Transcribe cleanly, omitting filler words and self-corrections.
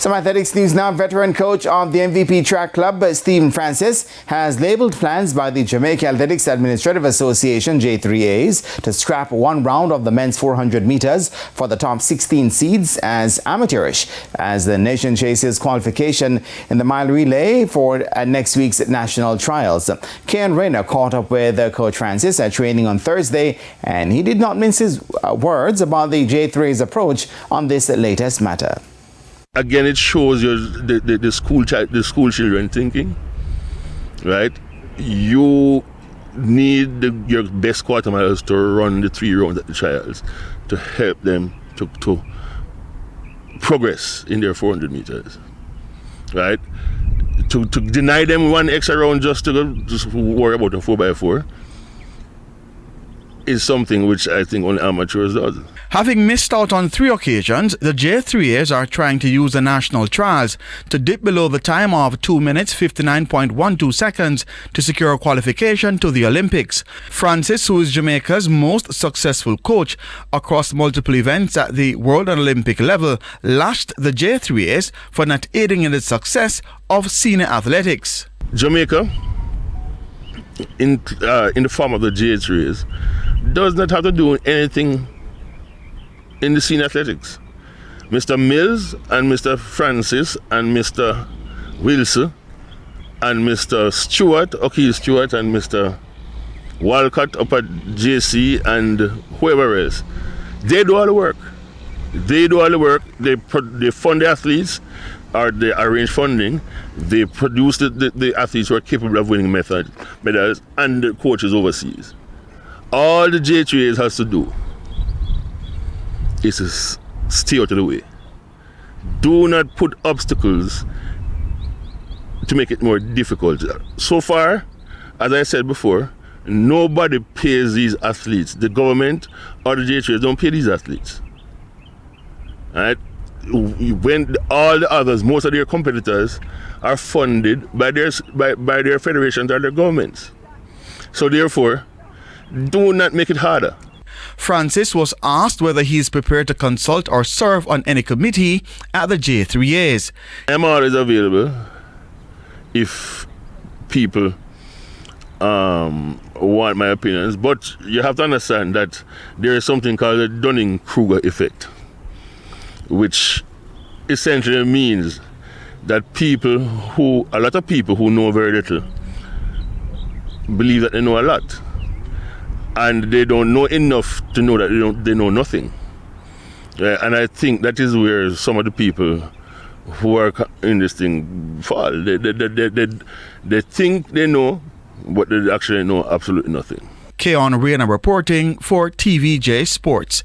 Some athletics news now. Veteran coach of the MVP track club, Stephen Francis, has labelled plans by the Jamaica Athletics Administrative Association, J3As, to scrap one round of the men's 400 meters for the top 16 seeds as amateurish, as the nation chases qualification in the mile relay for next week's national trials. Kian Rayner caught up with Coach Francis at training on Thursday, and he did not mince his words about the J3A's approach on this latest matter. Again, it shows you the school children thinking, right? You need your best quarter miles to run the 3 rounds at the trials to help them to progress in their 400 meters, right? To deny them one extra round just to worry about a 4x4 is something which I think only amateurs does. Having missed out on 3 occasions, the J3As are trying to use the national trials to dip below the time of 2 minutes 59.12 seconds to secure qualification to the Olympics. Francis, who is Jamaica's most successful coach across multiple events at the world and Olympic level, lashed the J3As for not aiding in the success of senior athletics. Jamaica, in the form of the J3As, does not have to do anything in the senior athletics. Mr. Mills and Mr. Francis and Mr. Wilson and Mr. Stewart, O'Keefe Stewart and Mr. Walcott up at JC and whoever else, they do all the work. They fund the athletes, or they arrange funding, they produce the athletes who are capable of winning medals, and the coaches overseas. All the J3As has to do is to stay out of the way. Do not put obstacles to make it more difficult. So far, as I said before, nobody pays these athletes. The government or the J3As don't pay these athletes. Right? When all the others, most of their competitors, are funded by their federations or their governments. So therefore, do not make it harder. Francis was asked whether he is prepared to consult or serve on any committee at the J3As. I'm always available if people want my opinions, but you have to understand that there is something called the Dunning-Kruger effect, which essentially means that a lot of people who know very little believe that they know a lot. And they don't know enough to know that they know nothing. And I think that is where some of the people who are in this thing fall. They think they know, but they actually know absolutely nothing. Kian Rayner reporting for TVJ Sports.